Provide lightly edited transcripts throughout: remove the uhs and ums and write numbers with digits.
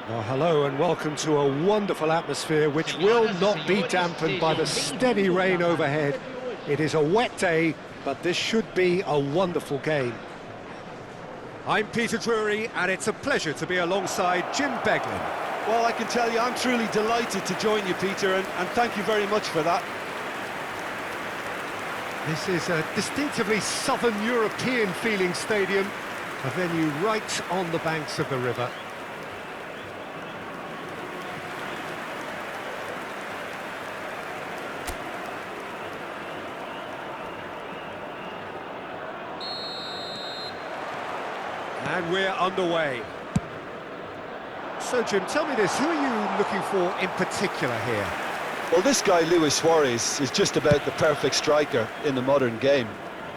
Well, hello and welcome to a wonderful atmosphere which will not be dampened by the steady rain overhead. It is a wet day, but this should be a wonderful game. I'm Peter Drury, and it's a pleasure to be alongside Jim Beglin. Well, I can tell you I'm truly delighted to join you, Peter, and thank you very much for that. This is a distinctively southern European-feeling stadium, a venue right on the banks of the river. And we're underway. So, Jim, tell me this, who are you looking for in particular here? Well, this guy, Luis Suarez, is just about the perfect striker in the modern game.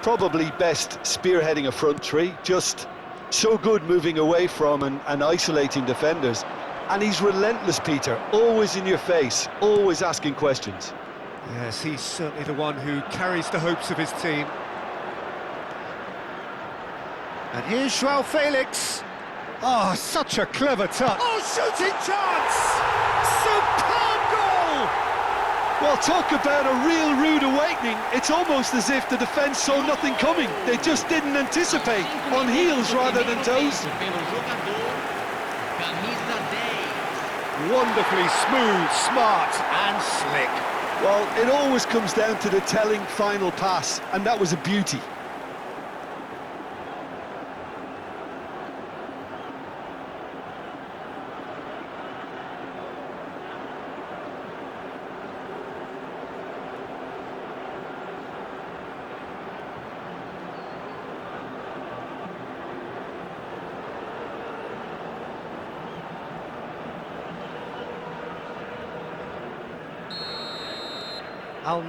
Probably best spearheading a front three, just so good moving away from and isolating defenders. And he's relentless, Peter, always in your face, always asking questions. Yes, he's certainly the one who carries the hopes of his team. And here's João Felix. Oh, such a clever touch. Oh, shooting chance! Superb goal! Well, talk about a real rude awakening. It's almost as if the defence saw nothing coming. They just didn't anticipate, on heels rather than toes. Wonderfully smooth, smart and slick. Well, it always comes down to the telling final pass, and that was a beauty.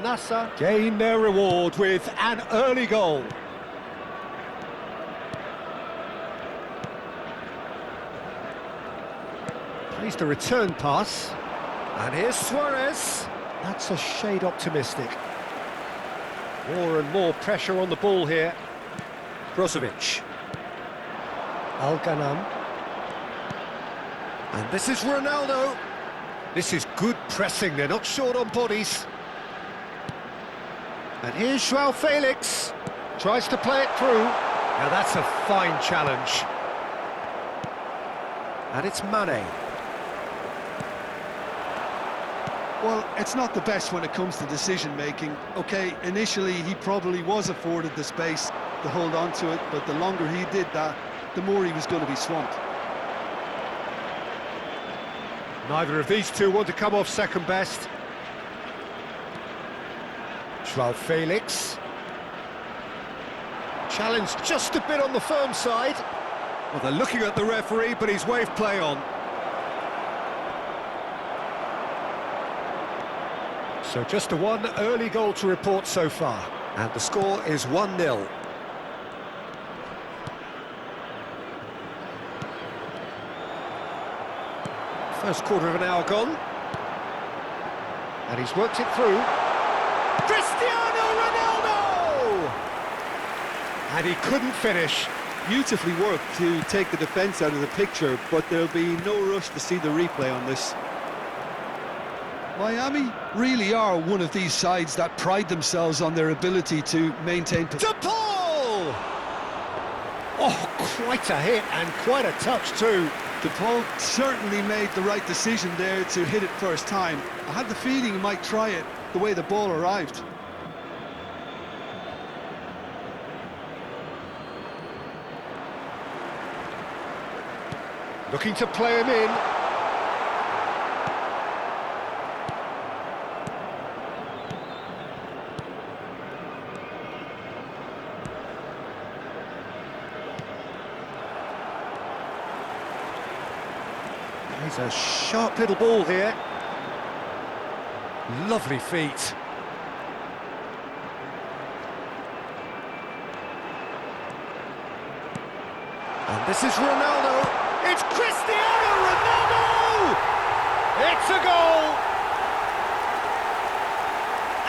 NASSR gain their reward with an early goal. Plays the return pass. And here's Suarez. That's a shade optimistic. More and more pressure on the ball here. Brozovic. Al-Ghanam. And this is Ronaldo. This is good pressing, they're not short on bodies. And here's João Felix, tries to play it through. Now that's a fine challenge. And it's Mane. Well, it's not the best when it comes to decision-making. Okay, initially he probably was afforded the space to hold on to it, but the longer he did that, the more he was going to be swamped. Neither of these two want to come off second best. João Felix. Challenge just a bit on the firm side. Well, they're looking at the referee, but he's waved play on. So just a one early goal to report so far. And the score is 1-0. First quarter of an hour gone. And he's worked it through. Cristiano Ronaldo! And he couldn't finish. Beautifully worked to take the defence out of the picture, but there'll be no rush to see the replay on this. Miami really are one of these sides that pride themselves on their ability to maintain... To Paul! Oh, quite a hit and quite a touch too. DePaul certainly made the right decision there to hit it first time. I had the feeling he might try it the way the ball arrived. Looking to play him in. He's a sharp little ball here. Lovely feet. And this is Ronaldo. It's Cristiano Ronaldo! It's a goal!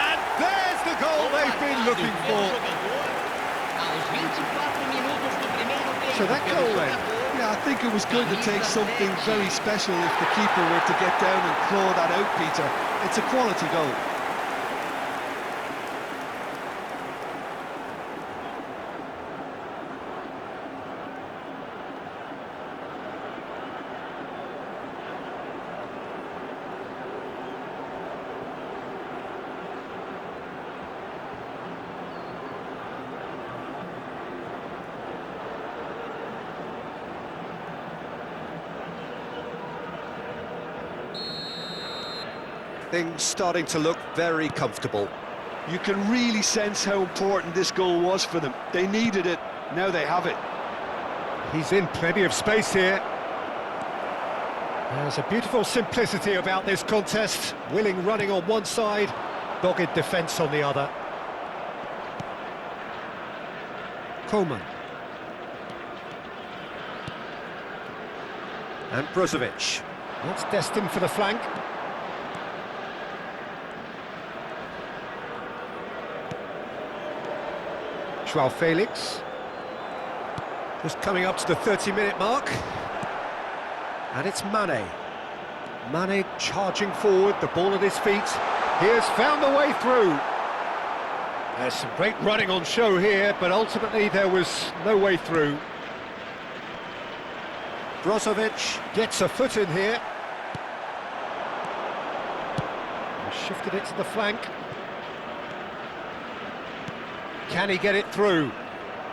And there's the goal they've been looking for. So that goal then, Yeah, I think it was going to take something very special if the keeper were to get down and claw that out, Peter. It's a quality goal. Things starting to look very comfortable. You can really sense how important this goal was for them. They needed it, now they have it. He's in plenty of space here. There's a beautiful simplicity about this contest. Willing running on one side, dogged defence on the other. Coleman. And Brozovic. That's destined for the flank. Joao Felix. Just coming up to the 30-minute mark. And it's Mane. Mane charging forward, the ball at his feet. He has found the way through. There's some great running on show here, but ultimately there was no way through. Brozovic gets a foot in here. Shifted it to the flank. Can he get it through?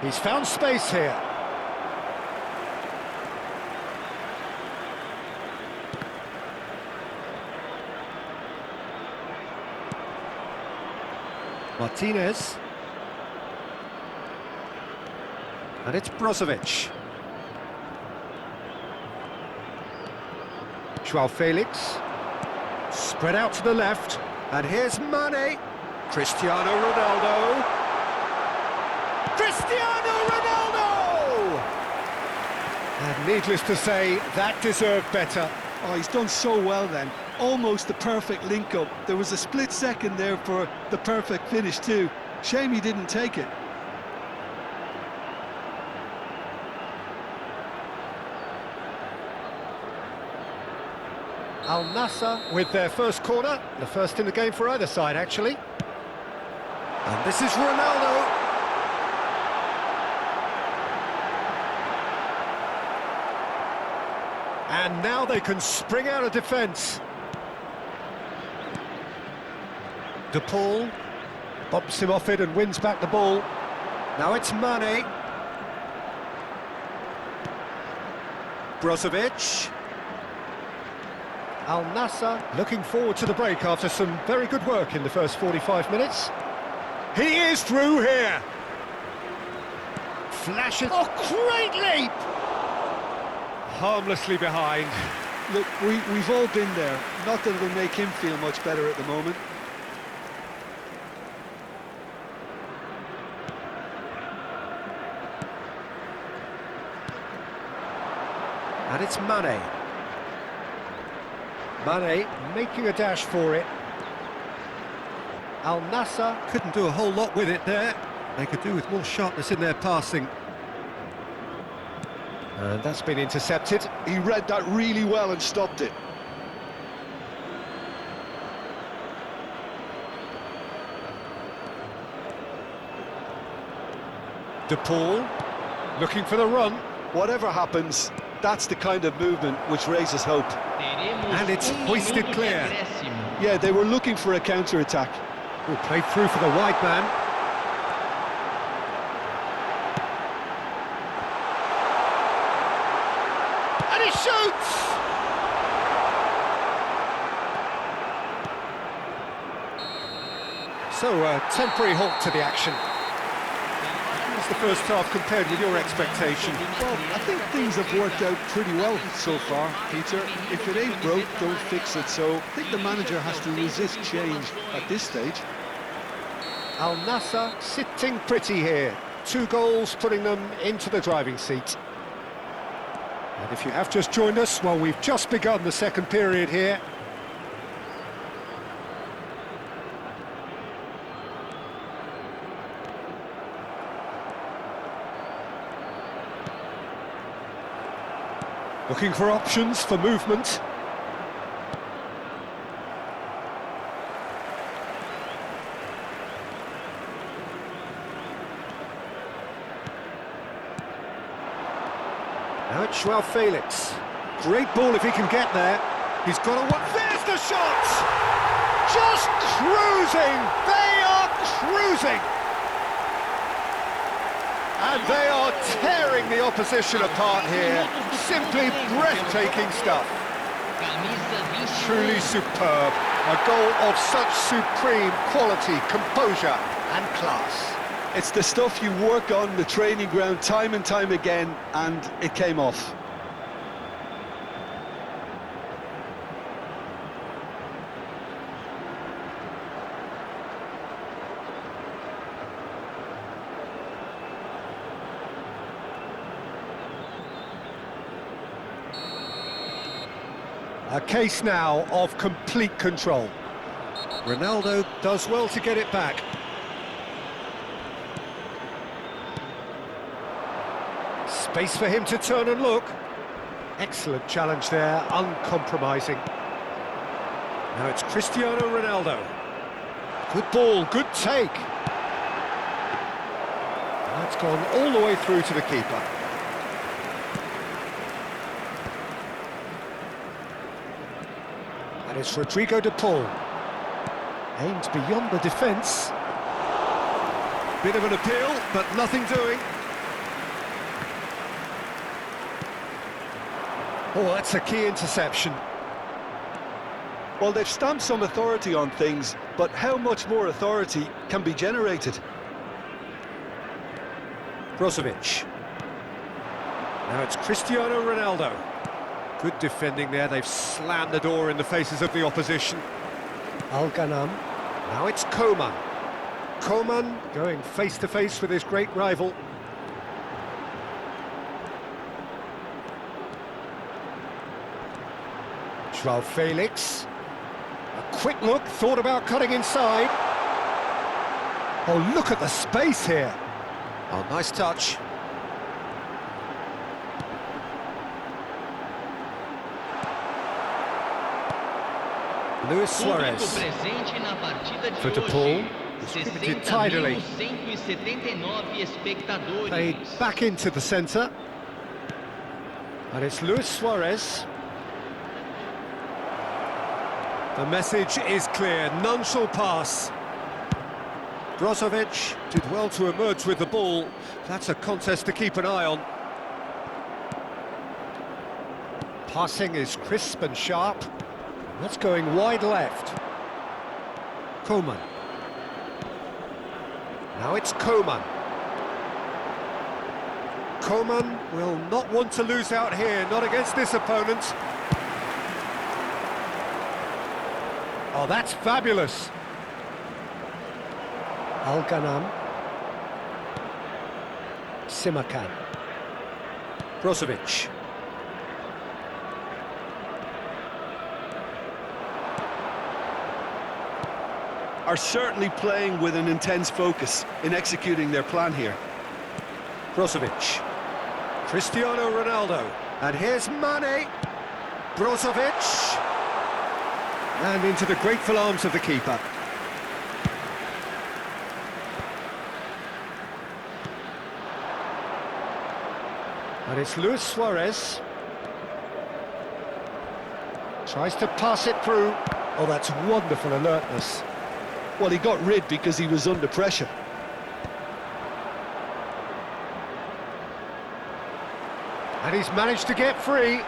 He's found space here. Martinez. And it's Brozovic. Joao Felix. Spread out to the left. And here's Mane. Cristiano Ronaldo. Cristiano Ronaldo! And needless to say, that deserved better. Oh, he's done so well then. Almost the perfect link-up. There was a split second there for the perfect finish too. Shame he didn't take it. Al-Nassr with their first corner, the first in the game for either side actually. And this is Ronaldo. And now they can spring out of defence. De Paul bops him off it and wins back the ball. Now it's Mane. Brozovic. Al-Nassr looking forward to the break after some very good work in the first 45 minutes. He is through here. Flashes. Oh, great leap! Harmlessly behind. Look, we've all been there. Not that it'll make him feel much better at the moment. And it's Mane. Mane making a dash for it. Al-Nassr couldn't do a whole lot with it there. They could do with more sharpness in their passing. And that's been intercepted. He read that really well and stopped it. De Paul looking for the run. Whatever happens, that's the kind of movement which raises hope. And it's hoisted clear. Yeah, they were looking for a counter-attack. Oh, played through for the wide man. And he shoots! So, a temporary halt to the action. How's the first half compared with your expectation? Well, I think things have worked out pretty well so far, Peter. If it ain't broke, don't fix it. So I think the manager has to resist change at this stage. Al-Nassr sitting pretty here. 2 goals putting them into the driving seat. And if you have just joined us, well, we've just begun the second period here. Looking for options for movement. Now it's Joao Felix. Great ball if he can get there. He's got a... There's the shot! Just cruising! They are cruising! And they are tearing the opposition apart here. Simply breathtaking stuff. Truly superb. A goal of such supreme quality, composure and class. It's the stuff you work on the training ground time and time again, and it came off. A case now of complete control. Ronaldo does well to get it back. Space for him to turn and look. Excellent challenge there, uncompromising. Now it's Cristiano Ronaldo. Good ball, good take. That's gone all the way through to the keeper. And it's Rodrigo de Paul. Aims beyond the defence. Bit of an appeal, but nothing doing. Oh, that's a key interception. Well, they've stamped some authority on things, but how much more authority can be generated? Brozovic. Now it's Cristiano Ronaldo. Good defending there, they've slammed the door in the faces of the opposition. Al-Ghanam. Now it's Coman. Coman going face-to-face with his great rival. Joao Felix. A quick look, thought about cutting inside. Oh, look at the space here. Oh, nice touch. Luis Suarez. For De Paul. Distributed tidily. Played back into the centre. And it's Luis Suarez. The message is clear, none shall pass. Brozovic did well to emerge with the ball. That's a contest to keep an eye on. Passing is crisp and sharp. That's going wide left. Coman. Now it's Coman. Coman will not want to lose out here, not against this opponent. Oh, that's fabulous. Al-Ghanam. Simakan. Brozovic. Are certainly playing with an intense focus in executing their plan here. Brozovic. Cristiano Ronaldo. And here's Mane. Brozovic. And into the grateful arms of the keeper. And it's Luis Suarez. Tries to pass it through. Oh, that's wonderful alertness. Well, he got rid because he was under pressure. And he's managed to get free.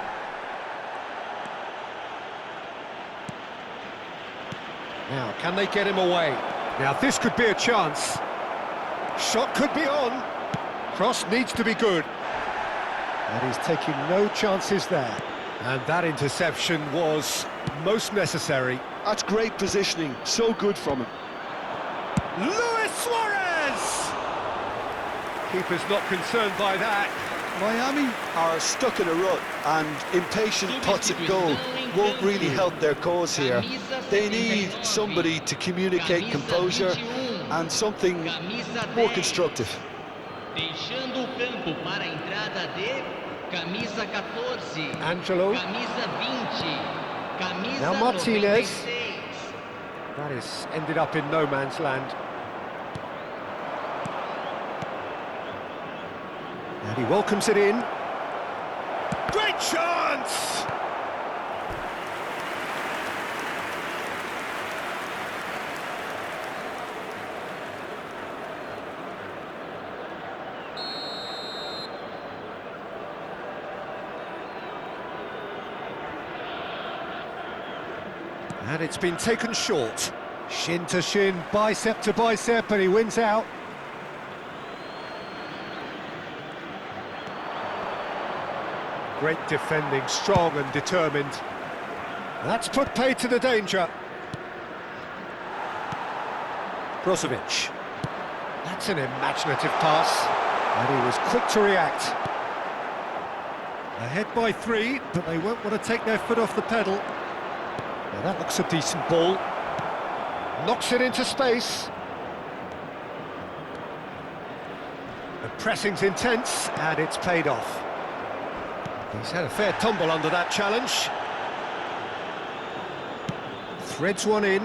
Now, can they get him away? Now, this could be a chance. Shot could be on. Cross needs to be good. And he's taking no chances there. And that interception was most necessary. That's great positioning, so good from him. Luis Suarez! Keeper's not concerned by that. Miami are stuck in a rut, and impatient putts at goal won't really help their cause here. They need somebody to communicate composure and something more constructive. Deixando o campo para a entrada de Camisa 14. Angelo. Camisa 20. Camisa Now Martinez. 96. That is ended up in no man's land. And he welcomes it in. Great chance! And it's been taken short. Shin to shin, bicep to bicep, and he wins out. Great defending, strong and determined. That's put paid to the danger. Brozovic. That's an imaginative pass. And he was quick to react. Ahead by 3, but they won't want to take their foot off the pedal. Now that looks a decent ball. Knocks it into space. The pressing's intense, and it's paid off. He's had a fair tumble under that challenge. Threads one in.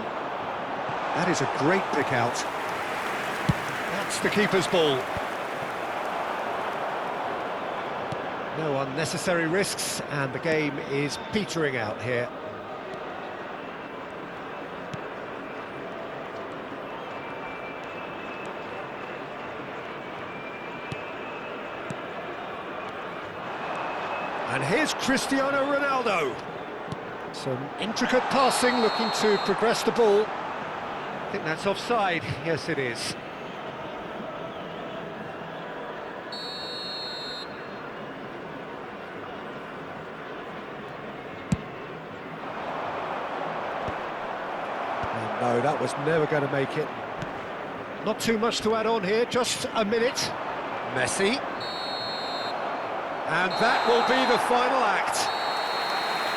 That is a great pick out. That's the keeper's ball. No unnecessary risks, and the game is petering out here. And here's Cristiano Ronaldo. Some intricate passing, looking to progress the ball. I think that's offside. Yes, it is. And no, that was never going to make it. Not too much to add on here, just a minute. Messi. And that will be the final act.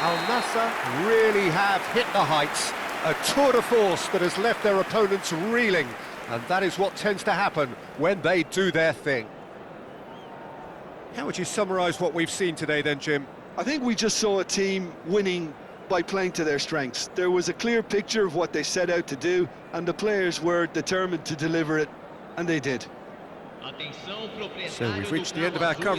Al-Nassr really have hit the heights. A tour de force that has left their opponents reeling. And that is what tends to happen when they do their thing. How would you summarise what we've seen today then, Jim? I think we just saw a team winning by playing to their strengths. There was a clear picture of what they set out to do, and the players were determined to deliver it, and they did. So we've reached the end of our coverage.